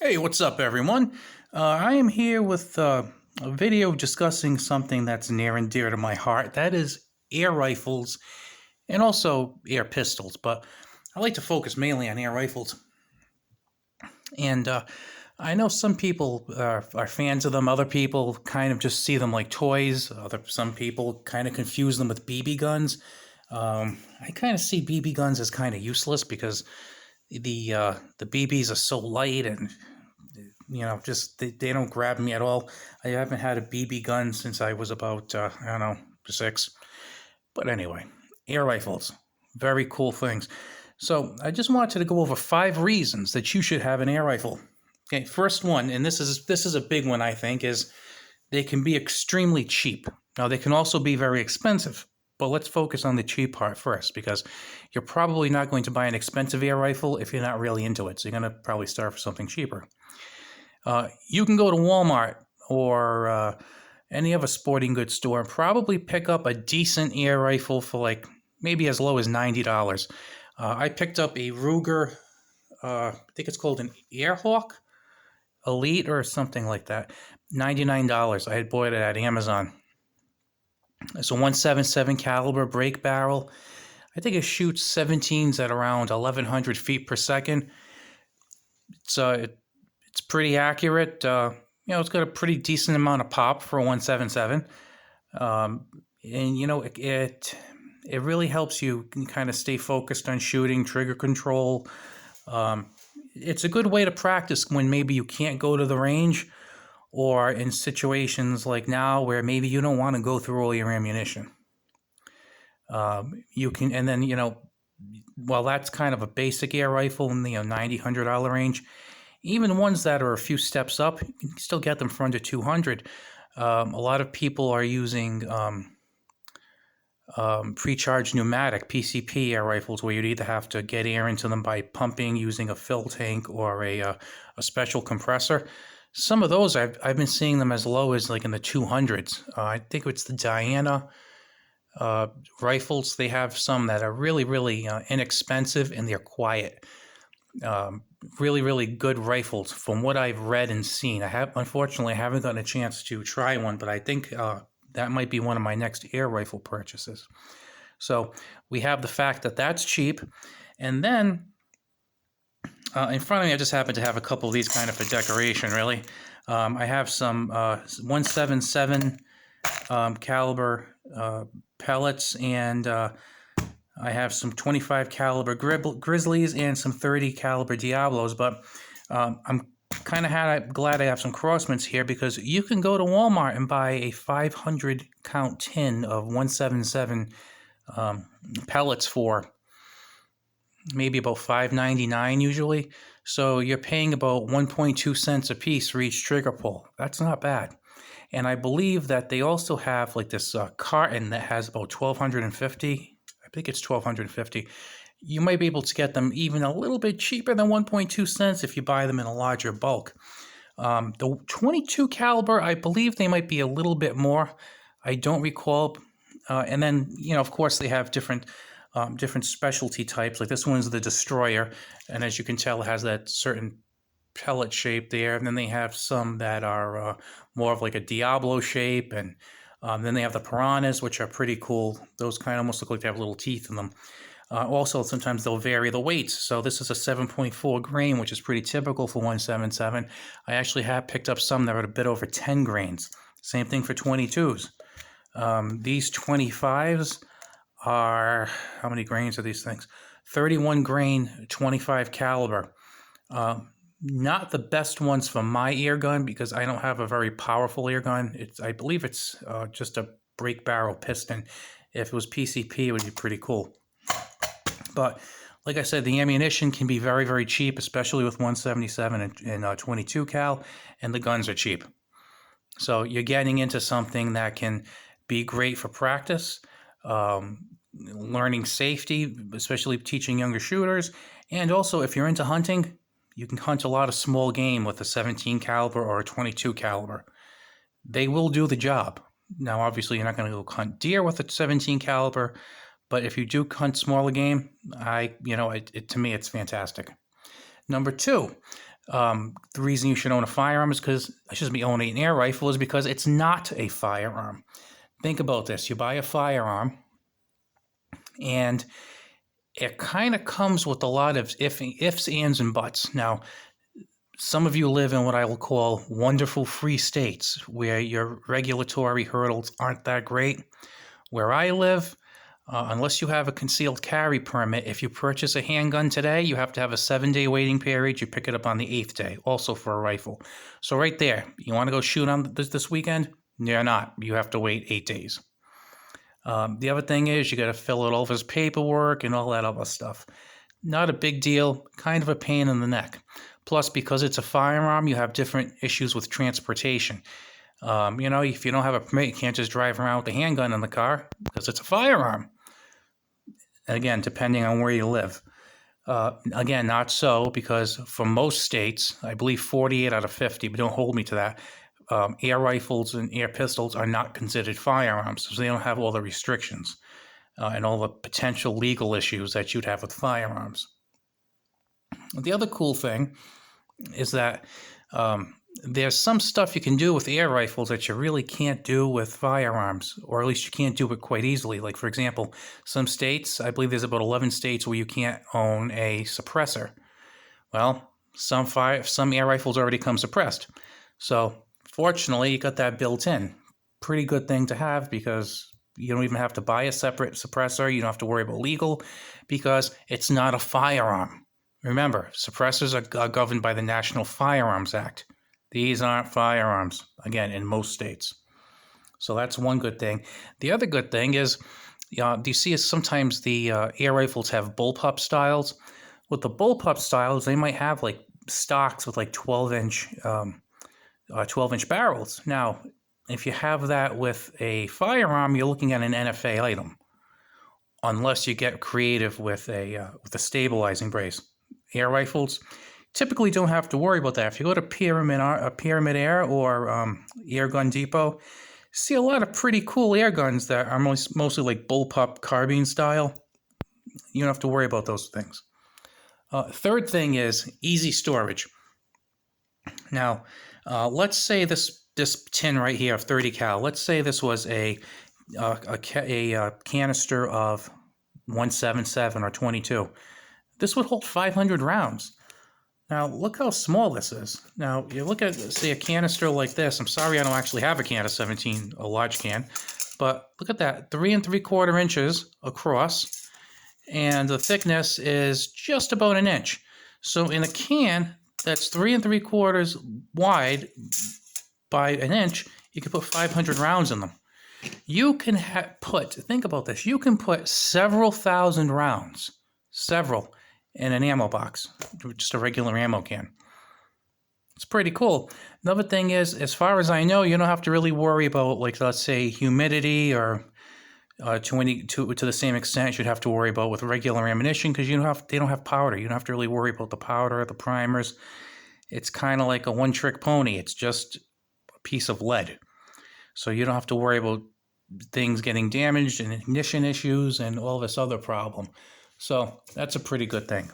Hey, what's up, everyone? I am here with a video discussing something that's near and dear to my heart. That is air rifles and also air pistols. But I like to focus mainly on air rifles. And I know some people are fans of them. Other people kind of just see them like toys. Some people kind of confuse them with BB guns. I kind of see BB guns as kind of useless because the BBs are so light and just they don't grab me at all. I haven't had a BB gun since I was about, I don't know, 6. But anyway, air rifles, very cool things. So I just wanted to go over 5 reasons that you should have an air rifle. Okay, first one, and this is a big one, I think, is they can be extremely cheap. Now, they can also be very expensive. But let's focus on the cheap part first, because you're probably not going to buy an expensive air rifle if you're not really into it. So you're going to probably start for something cheaper. You can go to Walmart or any other sporting goods store and probably pick up a decent air rifle for like maybe as low as $90. I picked up a Ruger, I think it's called an Airhawk Elite or something like that, $99. I had bought it at Amazon. It's a .177 caliber break barrel. I think it shoots 17s at around 1,100 feet per second. It's pretty accurate. It's got a pretty decent amount of pop for a .177. It really helps you kind of stay focused on shooting, trigger control. It's a good way to practice when maybe you can't go to the range, or in situations like now where maybe you don't want to go through all your ammunition. You can, and then, while that's kind of a basic air rifle in the $90, $100 range, even ones that are a few steps up, you can still get them for under $200. A lot of people are using pre-charged pneumatic PCP air rifles, where you'd either have to get air into them by pumping using a fill tank or a special compressor. Some of those I've been seeing them as low as like in the 200s. I think it's the Diana rifles. They have some that are really, really inexpensive, and they're quiet. Really, really good rifles from what I've read and seen. Unfortunately, I haven't gotten a chance to try one, but I think that might be one of my next air rifle purchases. So we have the fact that that's cheap, and then in front of me, I just happen to have a couple of these kind of for decoration, really. I have some .177 caliber pellets, and I have some 25 caliber Grizzlies and some 30 caliber Diablos. But I'm kind of glad I have some Crossmans here, because you can go to Walmart and buy a 500 count tin of .177 pellets for maybe about $5.99 usually. So you're paying about 1.2 cents a piece for each trigger pull. That's not bad. And I believe that they also have like this carton that has about 1,250. I think it's 1,250. You might be able to get them even a little bit cheaper than 1.2 cents if you buy them in a larger bulk. The 22 caliber, I believe they might be a little bit more. I don't recall. And then, of course, they have different specialty types. Like this one's the Destroyer, and as you can tell, it has that certain pellet shape there. And then they have some that are more of like a Diablo shape, and then they have the Piranhas, which are pretty cool. Those kind of almost look like they have little teeth in them. Also, sometimes they'll vary the weights. So this is a 7.4 grain, which is pretty typical for .177. I actually have picked up some that are a bit over 10 grains. Same thing for 22s. These 25s are, how many grains are these things? 31 grain, 25 caliber. Not the best ones for my air gun, because I don't have a very powerful air gun. I believe it's just a break barrel piston. If it was PCP, it would be pretty cool. But like I said, the ammunition can be very, very cheap, especially with .177 and 22 cal, and the guns are cheap. So you're getting into something that can be great for practice, learning safety, especially teaching younger shooters. And also, if you're into hunting, you can hunt a lot of small game with a 17 caliber or a 22 caliber. They will do the job. Now, obviously, you're not going to go hunt deer with a 17 caliber, but if you do hunt smaller game, to me, it's fantastic. Number 2, The reason you should own a firearm is because, owning an air rifle is because it's not a firearm. Think about this. You buy a firearm, and it kind of comes with a lot of ifs, ands, and buts. Now, some of you live in what I will call wonderful free states where your regulatory hurdles aren't that great. Where I live, unless you have a concealed carry permit, if you purchase a handgun today, you have to have a 7-day waiting period. You pick it up on the 8th day, also for a rifle. So right there, you want to go shoot on this weekend? You're not. You have to wait 8 days. The other thing is you got to fill out all this paperwork and all that other stuff. Not a big deal, kind of a pain in the neck. Plus, because it's a firearm, you have different issues with transportation. If you don't have a permit, you can't just drive around with a handgun in the car because it's a firearm. And again, depending on where you live. Again, not so, because for most states, I believe 48 out of 50, but don't hold me to that, air rifles and air pistols are not considered firearms, so they don't have all the restrictions and all the potential legal issues that you'd have with firearms. The other cool thing is that there's some stuff you can do with air rifles that you really can't do with firearms, or at least you can't do it quite easily. Like, for example, some states, I believe there's about 11 states where you can't own a suppressor. Well, some air rifles already come suppressed. So, fortunately, you got that built in. Pretty good thing to have, because you don't even have to buy a separate suppressor. You don't have to worry about legal, because it's not a firearm. Remember, suppressors are governed by the National Firearms Act. These aren't firearms, again, in most states. So that's one good thing. The other good thing is, do you see sometimes the air rifles have bullpup styles? With the bullpup styles, they might have like stocks with like 12-inch barrels. Now, if you have that with a firearm, you're looking at an NFA item, unless you get creative with a stabilizing brace. Air rifles typically don't have to worry about that. If you go to Pyramid Air or Air Gun Depot, see a lot of pretty cool air guns that are mostly like bullpup carbine style. You don't have to worry about those things. Third thing is easy storage. Now, let's say this tin right here of 30 cal. Let's say this was a canister of 177 or 22. This would hold 500 rounds. Now, look how small this is. Now, you look at, say, a canister like this. I'm sorry I don't actually have a can of 17, a large can. But look at that, 3 3/4 inches across. And the thickness is just about an inch. So in a can that's 3 3/4 wide by an inch, you can put 500 rounds in them. You can think about this, you can put several thousand rounds, in an ammo box, just a regular ammo can. It's pretty cool. Another thing is, as far as I know, you don't have to really worry about, like, let's say, humidity or to the same extent you'd have to worry about with regular ammunition, because they don't have powder. You don't have to really worry about the powder, the primers. It's kind of like a one-trick pony. It's just a piece of lead. So you don't have to worry about things getting damaged and ignition issues and all this other problem. So that's a pretty good thing.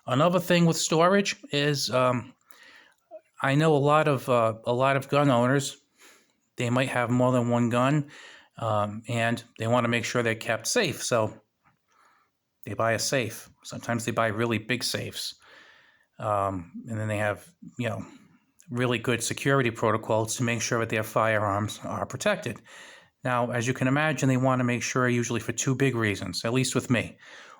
Another thing with storage is, I know a lot of gun owners, they might have more than one gun, and they want to make sure they're kept safe. So they buy a safe. Sometimes they buy really big safes, and then they have really good security protocols to make sure that their firearms are protected. Now, as you can imagine, they want to make sure, usually for two big reasons, at least with me.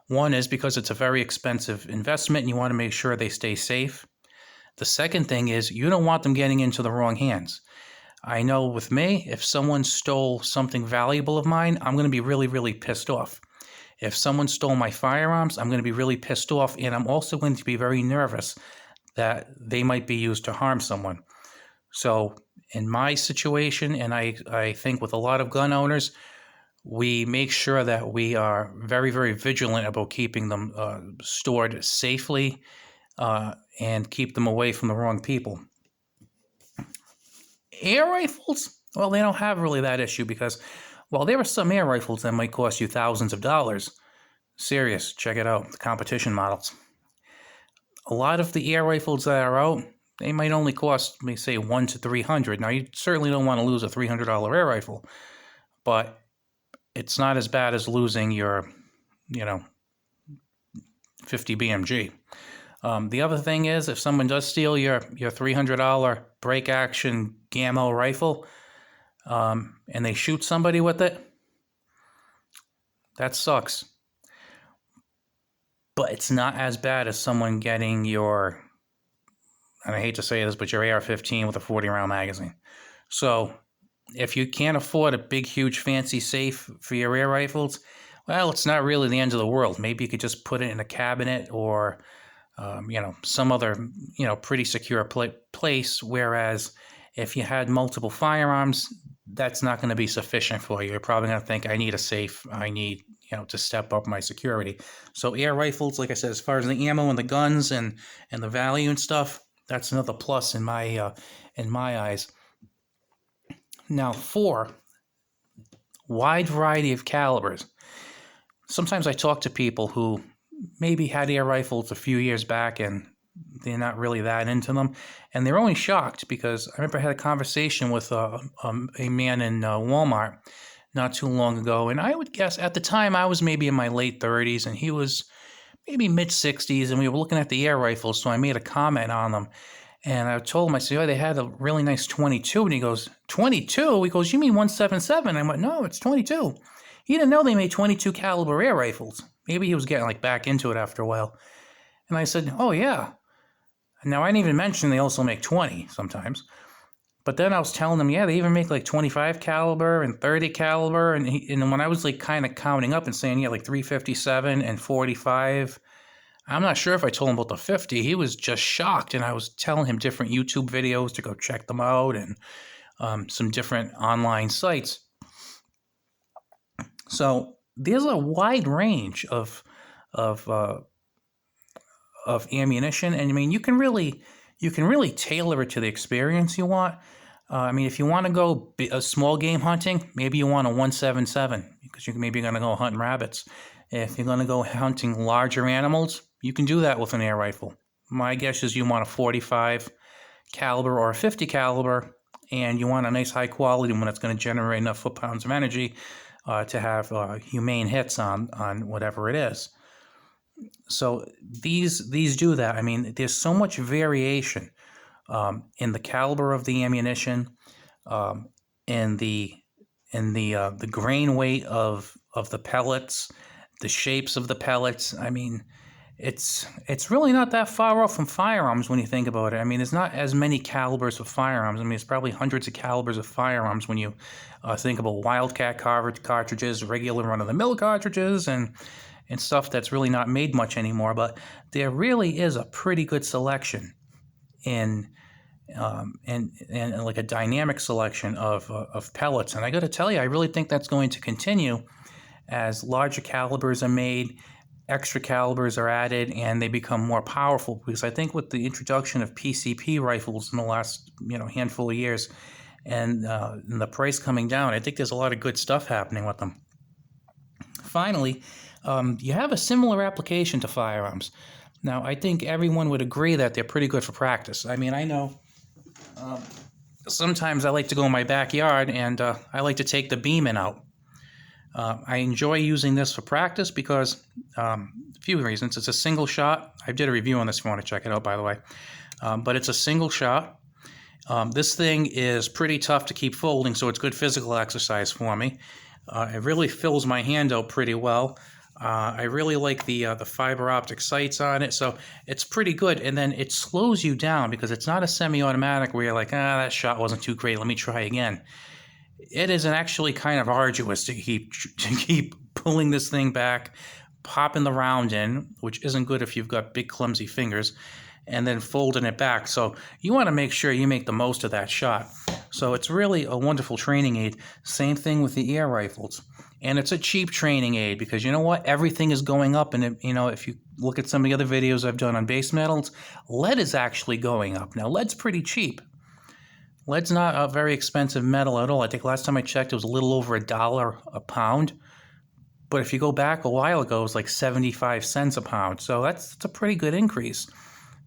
One is because it's a very expensive investment and you want to make sure they stay safe. The second thing is you don't want them getting into the wrong hands. I know with me, if someone stole something valuable of mine, I'm going to be really, really pissed off. If someone stole my firearms, I'm going to be really pissed off, and I'm also going to be very nervous that they might be used to harm someone. So in my situation, and I think with a lot of gun owners, we make sure that we are very, very vigilant about keeping them stored safely and keep them away from the wrong people. Air rifles, well, they don't have really that issue, because, well, there are some air rifles that might cost you thousands of dollars. Serious, check it out, the competition models. a lot of the air rifles that are out, they might only cost, may say, $100 to $300. Now, you certainly don't want to lose a $300 air rifle, but it's not as bad as losing your, 50 BMG. The other thing is, if someone does steal your $300 break action Gammo rifle, and they shoot somebody with it, that sucks. But it's not as bad as someone getting your, and I hate to say this, but your AR-15 with a 40-round magazine. So if you can't afford a big, huge, fancy safe for your air rifles, well, it's not really the end of the world. Maybe you could just put it in a cabinet or, some other, pretty secure place. Whereas if you had multiple firearms, that's not going to be sufficient for you. You're probably going to think, I need a safe. I need, to step up my security. So air rifles, like I said, as far as the ammo and the guns and the value and stuff, that's another plus in my eyes. Now, for wide variety of calibers, sometimes I talk to people who maybe had air rifles a few years back and they're not really that into them, and they're only shocked because I remember I had a conversation with a man in Walmart not too long ago, and I would guess at the time I was maybe in my late 30s and he was maybe mid 60s, and we were looking at the air rifles, so I made a comment on them. And I told him, I said, oh, they had a really nice 22. And he goes, 22? He goes, you mean 177? I went, no, it's 22. He didn't know they made 22 caliber air rifles. Maybe he was getting back into it after a while. And I said, oh, yeah. Now, I didn't even mention they also make 20 sometimes. But then I was telling him, yeah, they even make 25 caliber and 30 caliber. And when I was kind of counting up and saying, yeah, 357 and 45, I'm not sure if I told him about the 50. He was just shocked, and I was telling him different YouTube videos to go check them out and some different online sites. So there's a wide range of ammunition, and I mean you can really tailor it to the experience you want. If you want to go a small game hunting, maybe you want a 177 because you're maybe going to go hunting rabbits. If you're going to go hunting larger animals, you can do that with an air rifle. My guess is you want a 45 caliber or a 50 caliber, and you want a nice high quality one that's going to generate enough foot-pounds of energy to have humane hits on whatever it is. So these do that. I mean, there's so much variation in the caliber of the ammunition, in the grain weight of the pellets, the shapes of the pellets. I mean, it's really not that far off from firearms when you think about it. I mean, there's not as many calibers of firearms. I mean, it's probably hundreds of calibers of firearms when you think about Wildcat cartridges, regular run-of-the-mill cartridges, and stuff that's really not made much anymore. But there really is a pretty good selection and a dynamic selection of pellets. And I got to tell you, I really think that's going to continue as larger calibers are made, extra calibers are added, and they become more powerful. Because I think with the introduction of PCP rifles in the last handful of years, and the price coming down, I think there's a lot of good stuff happening with them. Finally, you have a similar application to firearms. Now, I think everyone would agree that they're pretty good for practice. I mean, I know sometimes I like to go in my backyard and I like to take the beaming out. I enjoy using this for practice because a few reasons. It's a single shot. I did a review on this if you want to check it out, by the way. But it's a single shot. This thing is pretty tough to keep folding, so it's good physical exercise for me. It really fills my hand out pretty well. I really like the fiber optic sights on it, so it's pretty good. And then it slows you down because it's not a semi-automatic where you're like, that shot wasn't too great, let me try again. It is actually kind of arduous to keep pulling this thing back, popping the round in, which isn't good if you've got big clumsy fingers, and then folding it back. So you want to make sure you make the most of that shot. So it's really a wonderful training aid. Same thing with the air rifles. And it's a cheap training aid because you know what? Everything is going up. And if you look at some of the other videos I've done on base metals, lead is actually going up. Now, lead's pretty cheap. Lead's not a very expensive metal at all. I think last time I checked, it was a little over $1 a pound. But if you go back a while ago, it was like 75 cents a pound. So that's a pretty good increase.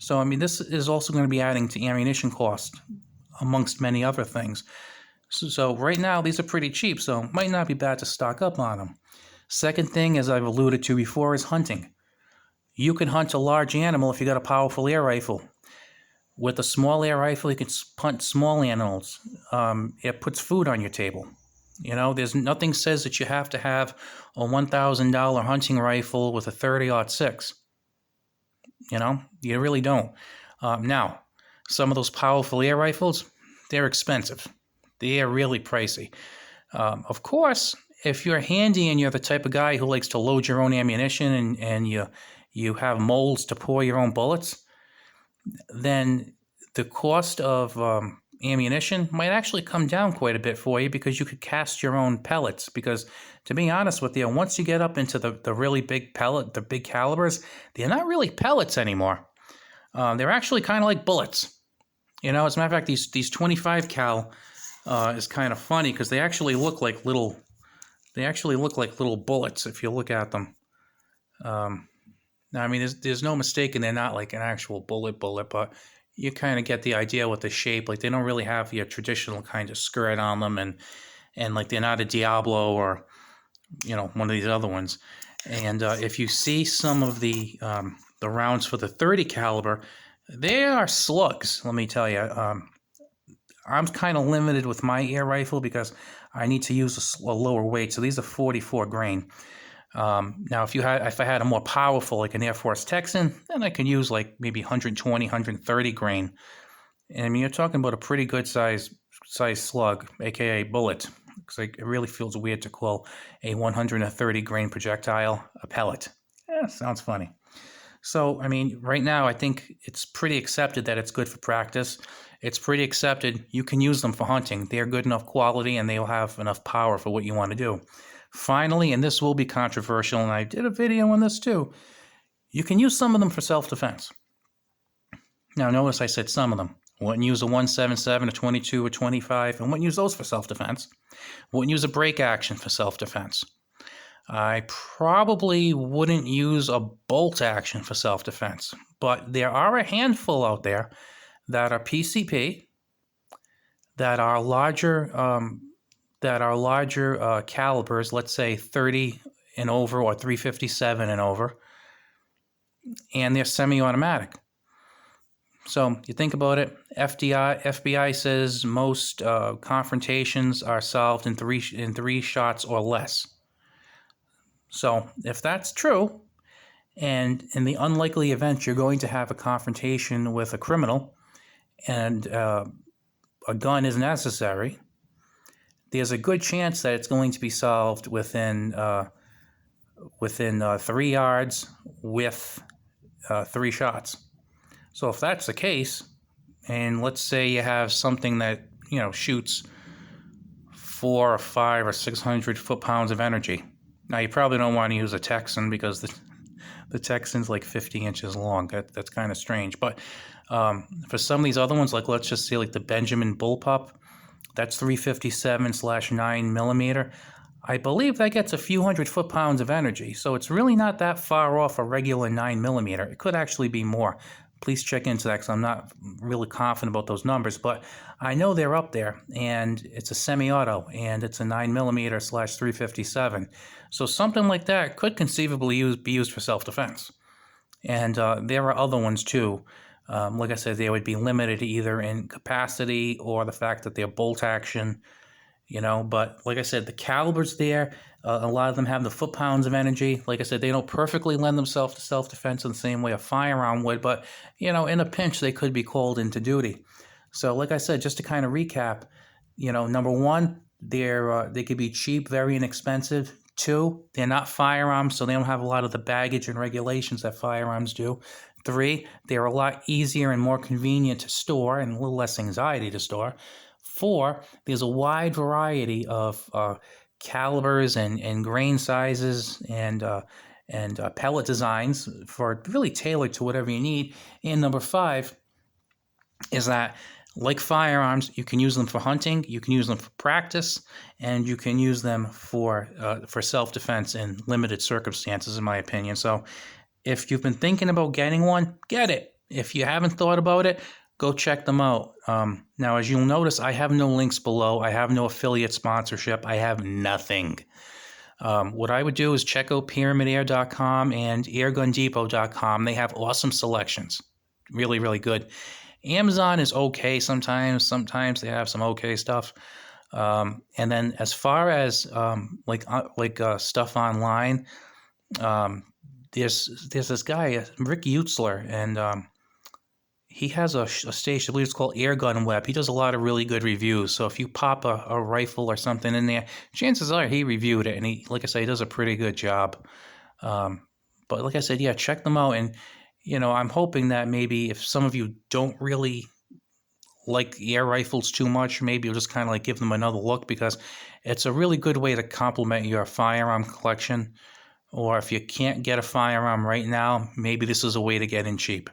So, I mean, this is also going to be adding to ammunition cost, amongst many other things. So right now, these are pretty cheap, so it might not be bad to stock up on them. Second thing, as I've alluded to before, is hunting. You can hunt a large animal if you got a powerful air rifle. With a small air rifle, you can hunt small animals. It puts food on your table. You know, there's nothing says that you have to have a $1,000 hunting rifle with a 30-06. You know, you really don't. Now, some of those powerful air rifles, they're expensive. They are really pricey. Of course, if you're handy and you're the type of guy who likes to load your own ammunition and you have molds to pour your own bullets, then the cost of ammunition might actually come down quite a bit for you because you could cast your own pellets. Because to be honest with you, once you get up into the really big pellet, the big calibers, they're not really pellets anymore. They're actually kind of like bullets. You know, as a matter of fact, these 25 cal is kind of funny because they actually look like little bullets if you look at them. Now, I mean, there's no mistaking they're not like an actual bullet, but you kind of get the idea with the shape. Like, they don't really have your traditional kind of skirt on them, and like they're not a Diablo or, you know, one of these other ones. And if you see some of the rounds for the 30 caliber, they are slugs. Let me tell you. I'm kind of limited with my air rifle because I need to use a lower weight. So these are 44 grain. Now, if I had a more powerful, like an Air Force Texan, then I can use like maybe 120, 130 grain. And I mean, you're talking about a pretty good size slug, aka bullet, because it really feels weird to call a 130 grain projectile a pellet. Yeah, sounds funny. So, I mean, right now, I think it's pretty accepted that it's good for practice. It's pretty accepted you can use them for hunting. They're good enough quality and they'll have enough power for what you want to do. Finally, and this will be controversial, and I did a video on this too, you can use some of them for self-defense. Now, notice I said some of them. Wouldn't use a 177, a 22, a 25, and wouldn't use those for self-defense. Wouldn't use a break action for self-defense. I probably wouldn't use a bolt action for self-defense, but there are a handful out there that are PCP, that are larger calibers, let's say 30 and over or 357 and over, and they're semi-automatic. So you think about it, FBI says most confrontations are solved in three shots or less. So if that's true, and in the unlikely event you're going to have a confrontation with a criminal and a gun is necessary, there's a good chance that it's going to be solved within 3 yards with 3 shots. So if that's the case, and let's say you have something that, you know, shoots 4 or 5 or 600 foot-pounds of energy. Now, you probably don't want to use a Texan because the Texan's like 50 inches long. That's kind of strange. But for some of these other ones, like let's just say like the Benjamin Bullpup, that's 357/9 millimeter. I believe that gets a few hundred foot-pounds of energy. So it's really not that far off a regular 9 millimeter. It could actually be more. Please check into that because I'm not really confident about those numbers, but I know they're up there, and it's a semi-auto, and it's a 9mm/357. So something like that could conceivably be used for self-defense. And there are other ones too. Like I said, they would be limited either in capacity or the fact that they're bolt action, you know. But like I said, the caliber's there. A lot of them have the foot-pounds of energy. Like I said, they don't perfectly lend themselves to self-defense in the same way a firearm would, but, you know, in a pinch, they could be called into duty. So like I said, just to kind of recap, you know, number one, they could be cheap, very inexpensive. 2, they're not firearms, so they don't have a lot of the baggage and regulations that firearms do. 3, they're a lot easier and more convenient to store and a little less anxiety to store. 4, there's a wide variety of calibers and grain sizes and pellet designs for really tailored to whatever you need. And number 5 is that, like firearms, you can use them for hunting, you can use them for practice, and you can use them for self-defense in limited circumstances, in my opinion. So if you've been thinking about getting one, get it. if you haven't thought about it, go check them out. Now, as you'll notice, I have no links below. I have no affiliate sponsorship. I have nothing. What I would do is check out pyramidair.com and airgundepot.com. They have awesome selections. Really, really good. Amazon is okay sometimes. Sometimes they have some okay stuff. And then as far as stuff online, there's this guy, Rick Utzler, and he has a station, I believe it's called Airgun Web. He does a lot of really good reviews. So if you pop a rifle or something in there, chances are he reviewed it. And he, like I say, he does a pretty good job. But like I said, yeah, check them out. And, I'm hoping that maybe if some of you don't really like air rifles too much, maybe you'll just kind of like give them another look, because it's a really good way to complement your firearm collection. Or if you can't get a firearm right now, maybe this is a way to get in cheap.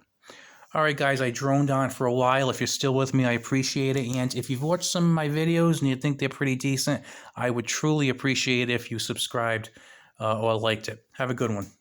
All right, guys, I droned on for a while. If you're still with me, I appreciate it. And if you've watched some of my videos and you think they're pretty decent, I would truly appreciate it if you subscribed or liked it. Have a good one.